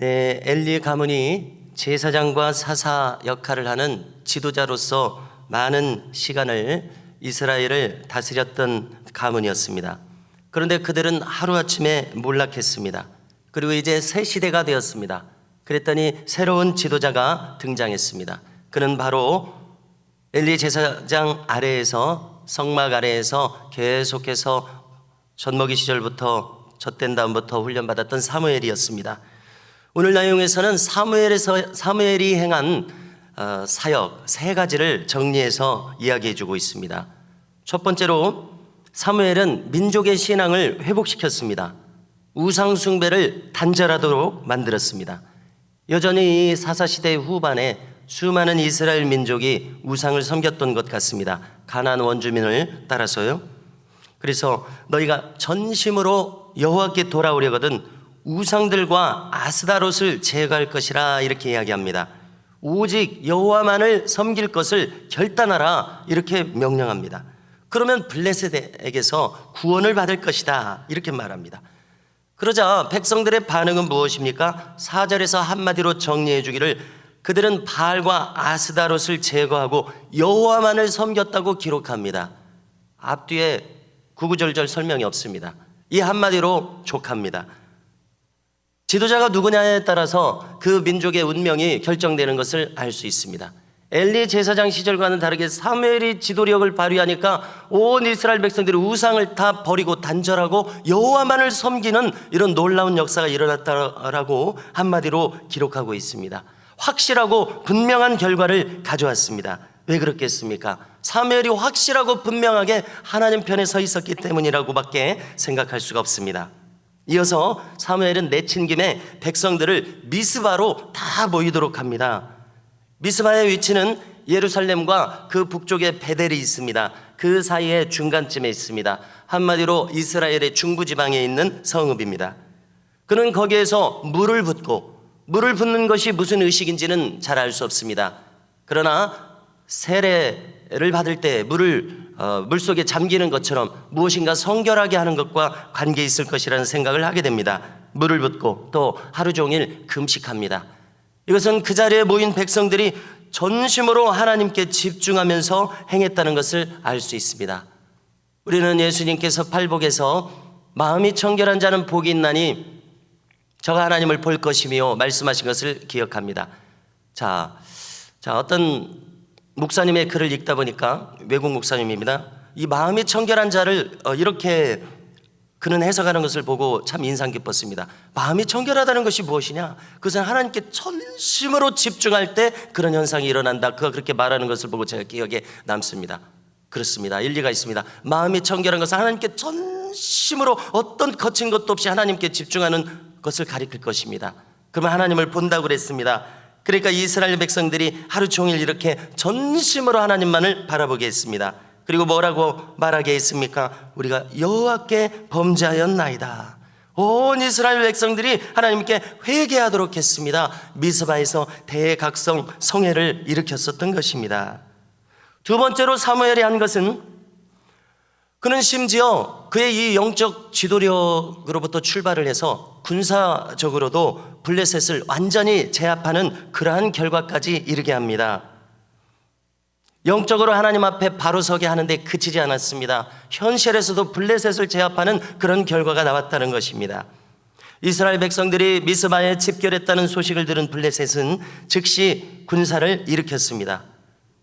네, 엘리 가문이 제사장과 사사 역할을 하는 지도자로서 많은 시간을 이스라엘을 다스렸던 가문이었습니다. 그런데 그들은 하루아침에 몰락했습니다. 그리고 이제 새 시대가 되었습니다. 그랬더니 새로운 지도자가 등장했습니다. 그는 바로 엘리 제사장 아래에서, 성막 아래에서 계속해서 젖먹이 시절부터 젖된 다음부터 훈련받았던 사무엘이었습니다. 오늘 내용에서는 사무엘이 행한 사역 세 가지를 정리해서 이야기해 주고 있습니다. 첫 번째로 사무엘은 민족의 신앙을 회복시켰습니다. 우상 숭배를 단절하도록 만들었습니다. 여전히 이 사사시대 후반에 수많은 이스라엘 민족이 우상을 섬겼던 것 같습니다. 가나안 원주민을 따라서요. 그래서 너희가 전심으로 여호와께 돌아오려거든 우상들과 아스다롯을 제거할 것이라 이렇게 이야기합니다. 오직 여호와만을 섬길 것을 결단하라 이렇게 명령합니다. 그러면 블레셋에게서 구원을 받을 것이다 이렇게 말합니다. 그러자 백성들의 반응은 무엇입니까? 4절에서 한마디로 정리해 주기를 그들은 바알과 아스다롯을 제거하고 여호와만을 섬겼다고 기록합니다. 앞뒤에 구구절절 설명이 없습니다. 이 한마디로 족합니다. 지도자가 누구냐에 따라서 그 민족의 운명이 결정되는 것을 알 수 있습니다. 엘리 제사장 시절과는 다르게 사무엘이 지도력을 발휘하니까 온 이스라엘 백성들이 우상을 다 버리고 단절하고 여호와만을 섬기는 이런 놀라운 역사가 일어났다라고 한마디로 기록하고 있습니다. 확실하고 분명한 결과를 가져왔습니다. 왜 그렇겠습니까? 사무엘이 확실하고 분명하게 하나님 편에 서 있었기 때문이라고밖에 생각할 수가 없습니다. 이어서 사무엘은 내친 김에 백성들을 미스바로 다 모이도록 합니다. 미스바의 위치는 예루살렘과 그 북쪽에 베델이 있습니다. 그 사이에 중간쯤에 있습니다. 한마디로 이스라엘의 중부지방에 있는 성읍입니다. 그는 거기에서 물을 붓고, 물을 붓는 것이 무슨 의식인지는 잘 알 수 없습니다. 그러나 세례를 받을 때 물속에 잠기는 것처럼 무엇인가 성결하게 하는 것과 관계 있을 것이라는 생각을 하게 됩니다. 물을 붓고 또 하루 종일 금식합니다. 이것은 그 자리에 모인 백성들이 전심으로 하나님께 집중하면서 행했다는 것을 알 수 있습니다. 우리는 예수님께서 팔복에서 마음이 청결한 자는 복이 있나니 저가 하나님을 볼 것이며 말씀하신 것을 기억합니다. 자, 어떤 목사님의 글을 읽다 보니까, 외국 목사님입니다. 이 마음이 청결한 자를 이렇게 그는 해석하는 것을 보고 참 인상 깊었습니다. 마음이 청결하다는 것이 무엇이냐? 그것은 하나님께 전심으로 집중할 때 그런 현상이 일어난다. 그가 그렇게 말하는 것을 보고 제가 기억에 남습니다. 그렇습니다. 일리가 있습니다. 마음이 청결한 것은 하나님께 전심으로 어떤 거친 것도 없이 하나님께 집중하는 것을 가리킬 것입니다. 그러면 하나님을 본다고 그랬습니다. 그러니까 이스라엘 백성들이 하루 종일 이렇게 전심으로 하나님만을 바라보게 했습니다. 그리고 뭐라고 말하게 했습니까? 우리가 여호와께 범죄하였나이다. 온 이스라엘 백성들이 하나님께 회개하도록 했습니다. 미스바에서 대각성 성회를 일으켰었던 것입니다. 두 번째로 사무엘이 한 것은, 그는 심지어 그의 이 영적 지도력으로부터 출발을 해서 군사적으로도 블레셋을 완전히 제압하는 그러한 결과까지 이르게 합니다. 영적으로 하나님 앞에 바로 서게 하는데 그치지 않았습니다. 현실에서도 블레셋을 제압하는 그런 결과가 나왔다는 것입니다. 이스라엘 백성들이 미스바에 집결했다는 소식을 들은 블레셋은 즉시 군사를 일으켰습니다.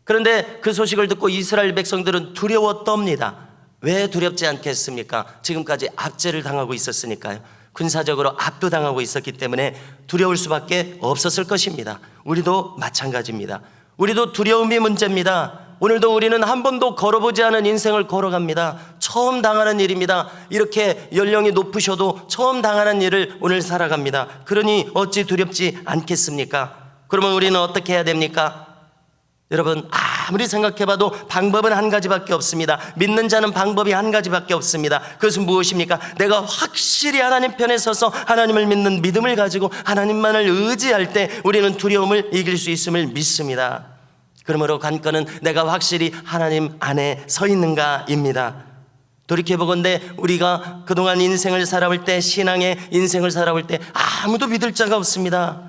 그런데 그 소식을 듣고 이스라엘 백성들은 두려워 떱니다. 왜 두렵지 않겠습니까? 지금까지 압제를 당하고 있었으니까요. 군사적으로 압도당하고 있었기 때문에 두려울 수밖에 없었을 것입니다. 우리도 마찬가지입니다. 우리도 두려움이 문제입니다. 오늘도 우리는 한 번도 걸어보지 않은 인생을 걸어갑니다. 처음 당하는 일입니다. 이렇게 연령이 높으셔도 처음 당하는 일을 오늘 살아갑니다. 그러니 어찌 두렵지 않겠습니까? 그러면 우리는 어떻게 해야 됩니까? 여러분, 아무리 생각해봐도 방법은 한 가지밖에 없습니다. 믿는 자는 방법이 한 가지밖에 없습니다. 그것은 무엇입니까? 내가 확실히 하나님 편에 서서 하나님을 믿는 믿음을 가지고 하나님만을 의지할 때 우리는 두려움을 이길 수 있음을 믿습니다. 그러므로 관건은 내가 확실히 하나님 안에 서 있는가입니다. 돌이켜보건대 우리가 그동안 인생을 살아올 때, 신앙의 인생을 살아올 때 아무도 믿을 자가 없습니다.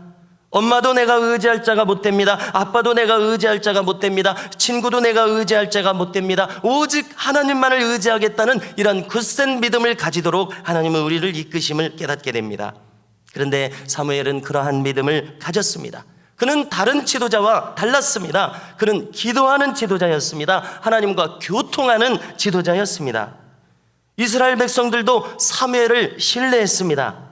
엄마도 내가 의지할 자가 못 됩니다. 아빠도 내가 의지할 자가 못 됩니다. 친구도 내가 의지할 자가 못 됩니다. 오직 하나님만을 의지하겠다는 이런 굳센 믿음을 가지도록 하나님은 우리를 이끄심을 깨닫게 됩니다. 그런데 사무엘은 그러한 믿음을 가졌습니다. 그는 다른 지도자와 달랐습니다. 그는 기도하는 지도자였습니다. 하나님과 교통하는 지도자였습니다. 이스라엘 백성들도 사무엘을 신뢰했습니다.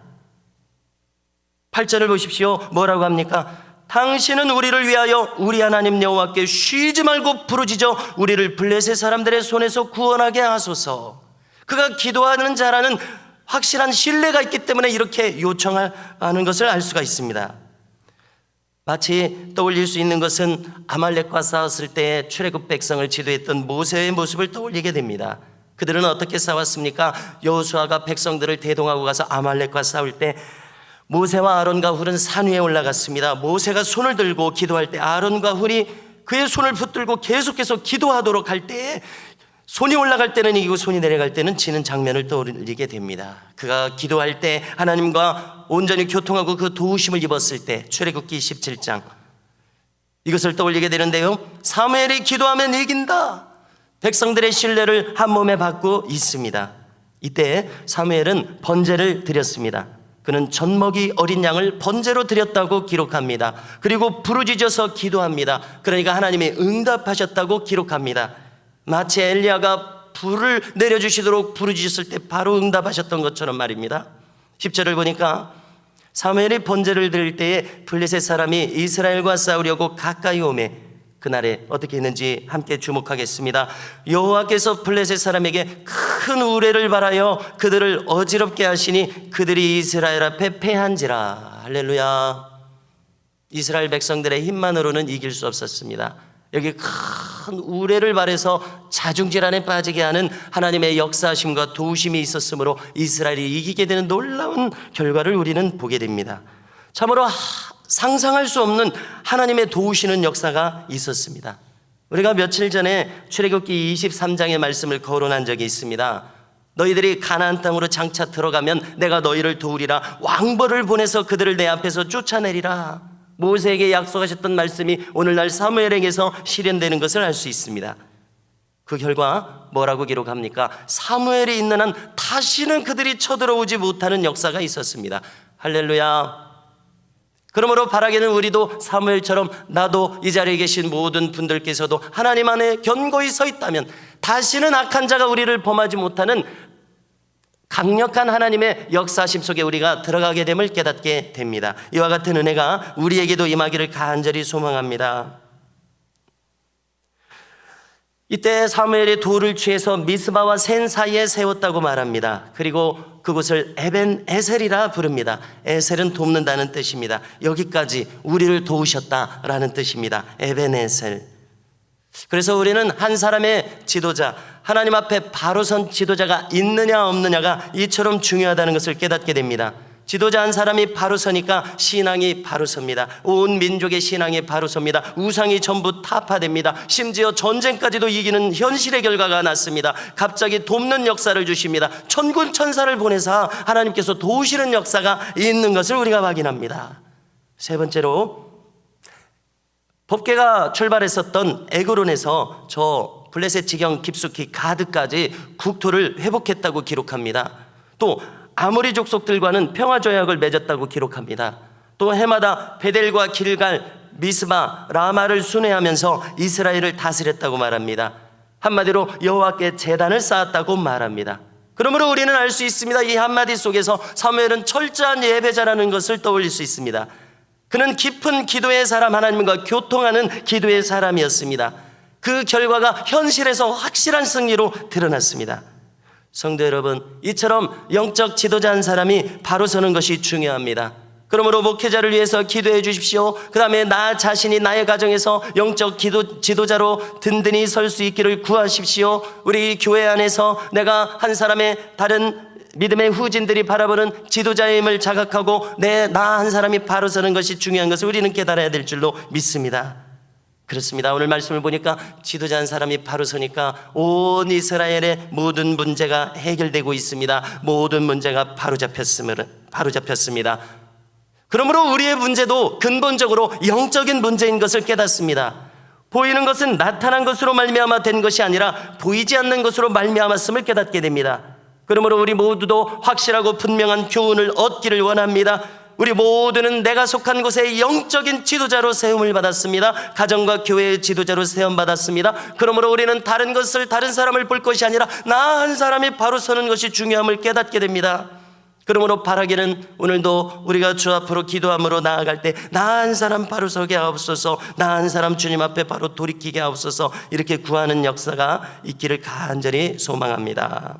8절을 보십시오. 뭐라고 합니까? 당신은 우리를 위하여 우리 하나님 여호와께 쉬지 말고 부르짖어 우리를 블레셋 사람들의 손에서 구원하게 하소서. 그가 기도하는 자라는 확실한 신뢰가 있기 때문에 이렇게 요청하는 것을 알 수가 있습니다. 마치 떠올릴 수 있는 것은 아말렉과 싸웠을 때 출애굽 백성을 지도했던 모세의 모습을 떠올리게 됩니다. 그들은 어떻게 싸웠습니까? 여호수아가 백성들을 대동하고 가서 아말렉과 싸울 때 모세와 아론과 훌은 산 위에 올라갔습니다. 모세가 손을 들고 기도할 때 아론과 훌이 그의 손을 붙들고 계속해서 기도하도록 할 때에 손이 올라갈 때는 이기고 손이 내려갈 때는 지는 장면을 떠올리게 됩니다. 그가 기도할 때 하나님과 온전히 교통하고 그 도우심을 입었을 때, 출애굽기 17장 이것을 떠올리게 되는데요, 사무엘이 기도하면 이긴다, 백성들의 신뢰를 한 몸에 받고 있습니다. 이때 사무엘은 번제를 드렸습니다. 그는 젖먹이 어린 양을 번제로 드렸다고 기록합니다. 그리고 부르짖어서 기도합니다. 그러니까 하나님이 응답하셨다고 기록합니다. 마치 엘리야가 불을 내려주시도록 부르짖었을 때 바로 응답하셨던 것처럼 말입니다. 10절을 보니까 사무엘이 번제를 드릴 때에 블레셋 사람이 이스라엘과 싸우려고 가까이 오매 그날에 어떻게 했는지 함께 주목하겠습니다. 여호와께서 블레셋 사람에게 큰 우레를 발하여 그들을 어지럽게 하시니 그들이 이스라엘 앞에 패한지라. 할렐루야. 이스라엘 백성들의 힘만으로는 이길 수 없었습니다. 여기 큰 우레를 발해서 자중질환에 빠지게 하는 하나님의 역사하심과 도우심이 있었으므로 이스라엘이 이기게 되는 놀라운 결과를 우리는 보게 됩니다. 참으로 상상할 수 없는 하나님의 도우시는 역사가 있었습니다. 우리가 며칠 전에 출애굽기 23장의 말씀을 거론한 적이 있습니다. 너희들이 가나안 땅으로 장차 들어가면 내가 너희를 도우리라. 왕벌을 보내서 그들을 내 앞에서 쫓아내리라. 모세에게 약속하셨던 말씀이 오늘날 사무엘에게서 실현되는 것을 알 수 있습니다. 그 결과 뭐라고 기록합니까? 사무엘이 있는 한 다시는 그들이 쳐들어오지 못하는 역사가 있었습니다. 할렐루야. 그러므로 바라기는 우리도 사무엘처럼 나도 이 자리에 계신 모든 분들께서도 하나님 안에 견고히 서 있다면 다시는 악한 자가 우리를 범하지 못하는 강력한 하나님의 역사심 속에 우리가 들어가게 됨을 깨닫게 됩니다. 이와 같은 은혜가 우리에게도 임하기를 간절히 소망합니다. 이때 사무엘이 돌을 취해서 미스바와 센 사이에 세웠다고 말합니다. 그리고 그곳을 에벤에셀이라 부릅니다. 에셀은 돕는다는 뜻입니다. 여기까지 우리를 도우셨다라는 뜻입니다. 에벤에셀. 그래서 우리는 한 사람의 지도자, 하나님 앞에 바로 선 지도자가 있느냐 없느냐가 이처럼 중요하다는 것을 깨닫게 됩니다. 지도자 한 사람이 바로 서니까 신앙이 바로 섭니다. 온 민족의 신앙이 바로 섭니다. 우상이 전부 타파됩니다. 심지어 전쟁까지도 이기는 현실의 결과가 났습니다. 갑자기 돕는 역사를 주십니다. 천군 천사를 보내사 하나님께서 도우시는 역사가 있는 것을 우리가 확인합니다. 세 번째로 법궤가 출발했었던 에그론에서 저 블레셋 지경 깊숙이 가드까지 국토를 회복했다고 기록합니다. 또 아모리 족속들과는 평화조약을 맺었다고 기록합니다. 또 해마다 베델과 길갈, 미스바, 라마를 순회하면서 이스라엘을 다스렸다고 말합니다. 한마디로 여호와께 제단을 쌓았다고 말합니다. 그러므로 우리는 알 수 있습니다. 이 한마디 속에서 사무엘은 철저한 예배자라는 것을 떠올릴 수 있습니다. 그는 깊은 기도의 사람, 하나님과 교통하는 기도의 사람이었습니다. 그 결과가 현실에서 확실한 승리로 드러났습니다. 성도 여러분, 이처럼 영적 지도자 한 사람이 바로 서는 것이 중요합니다. 그러므로 목회자를 위해서 기도해 주십시오. 그 다음에 나 자신이 나의 가정에서 영적 지도자로 든든히 설 수 있기를 구하십시오. 우리 교회 안에서 내가 한 사람의 다른 믿음의 후진들이 바라보는 지도자의 힘을 자각하고 나 한 사람이 바로 서는 것이 중요한 것을 우리는 깨달아야 될 줄로 믿습니다. 그렇습니다. 오늘 말씀을 보니까 지도자 한 사람이 바로 서니까 온 이스라엘의 모든 문제가 해결되고 있습니다. 모든 문제가 바로잡혔습니다. 그러므로 우리의 문제도 근본적으로 영적인 문제인 것을 깨닫습니다. 보이는 것은 나타난 것으로 말미암아 된 것이 아니라 보이지 않는 것으로 말미암았음을 깨닫게 됩니다. 그러므로 우리 모두도 확실하고 분명한 교훈을 얻기를 원합니다. 우리 모두는 내가 속한 곳에 영적인 지도자로 세움을 받았습니다. 가정과 교회의 지도자로 세움받았습니다. 그러므로 우리는 다른 사람을 볼 것이 아니라 나 한 사람이 바로 서는 것이 중요함을 깨닫게 됩니다. 그러므로 바라기는 오늘도 우리가 주 앞으로 기도함으로 나아갈 때 나 한 사람 바로 서게 하옵소서, 나 한 사람 주님 앞에 바로 돌이키게 하옵소서, 이렇게 구하는 역사가 있기를 간절히 소망합니다.